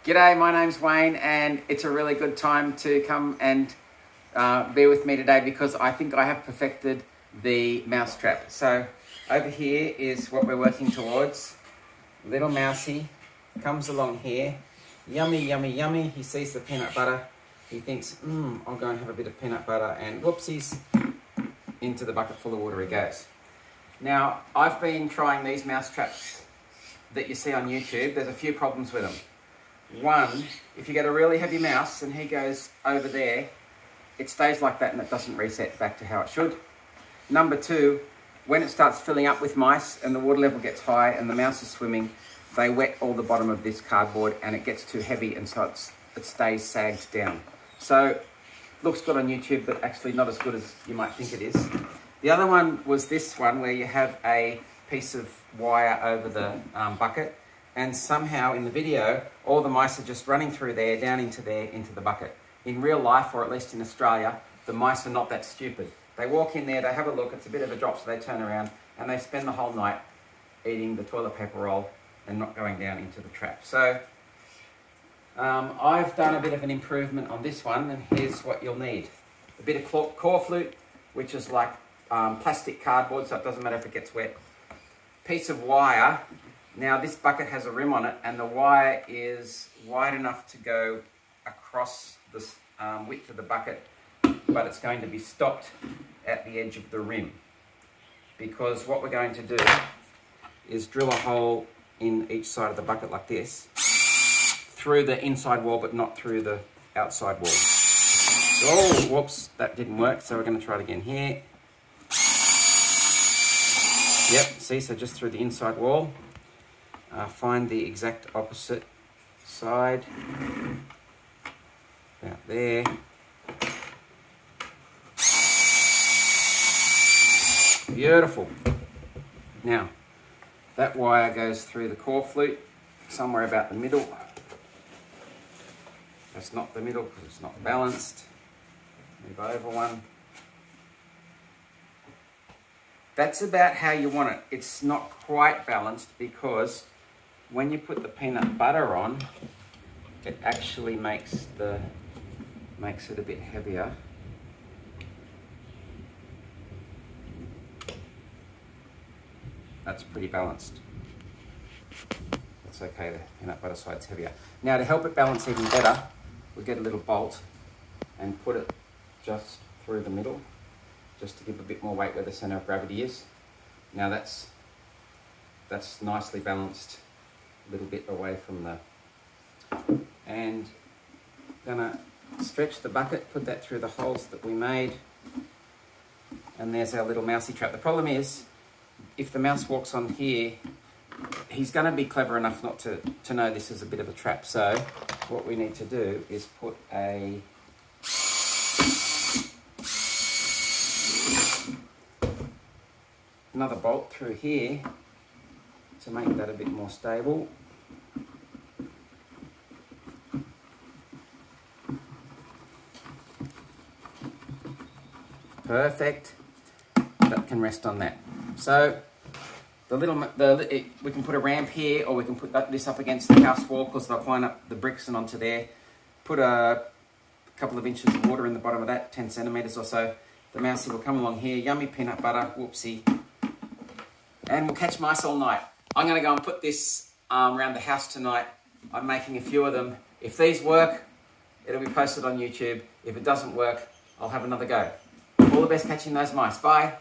G'day, my name's Wayne, and it's a really good time to come and be with me today because I think I have perfected the mouse trap. So over here is what we're working towards. Little mousey comes along here. Yummy, yummy, yummy. He sees the peanut butter. He thinks, I'll go and have a bit of peanut butter, and whoopsies, into the bucket full of water he goes. Now, I've been trying these mouse traps that you see on YouTube. There's a few problems with them. One, if you get a really heavy mouse and he goes over there, it stays like that and it doesn't reset back to how it should. Number two, when it starts filling up with mice and the water level gets high and the mouse is swimming, they wet all the bottom of this cardboard and it gets too heavy, and so it stays sagged down. So, looks good on YouTube, but actually not as good as you might think it is. The other one was this one, where you have a piece of wire over the bucket, and somehow in the video, all the mice are just running through there, down into there, into the bucket. In real life, or at least in Australia, the mice are not that stupid. They walk in there, they have a look, it's a bit of a drop, so they turn around, and they spend the whole night eating the toilet paper roll and not going down into the trap. So, I've done a bit of an improvement on this one, and here's what you'll need. A bit of core flute, which is like plastic cardboard, so it doesn't matter if it gets wet. Piece of wire. Now this bucket has a rim on it, and the wire is wide enough to go across the width of the bucket, but it's going to be stopped at the edge of the rim, because what we're going to do is drill a hole in each side of the bucket like this, through the inside wall but not through the outside wall. Oh, whoops, that didn't work, so we're going to try it again here. Yep, see, so just through the inside wall. Find the exact opposite side, about there. Beautiful. Now, that wire goes through the core flute, somewhere about the middle. That's not the middle because it's not balanced. Move over one. That's about how you want it. It's not quite balanced because when you put the peanut butter on, it actually makes it a bit heavier. That's pretty balanced. That's okay, the peanut butter side's heavier. Now, to help it balance even better, we'll get a little bolt and put it just through the middle, just to give a bit more weight where the center of gravity is. Now that's nicely balanced, a little bit away from the... And gonna stretch the bucket, put that through the holes that we made, and there's our little mousey trap. The problem is, if the mouse walks on here, he's gonna be clever enough not to know this is a bit of a trap. So what we need to do is put another bolt through here to make that a bit more stable. Perfect. That can rest on that. So we can put a ramp here, or we can put this up against the house wall, because they'll climb up the bricks and onto there. Put a couple of inches of water in the bottom of that, 10 centimeters or so. The mousey will come along here, yummy peanut butter, whoopsie, and we'll catch mice all night. I'm going to go and put this around the house tonight. I'm making a few of them. If these work, it'll be posted on YouTube. If it doesn't work, I'll have another go. All the best catching those mice. Bye.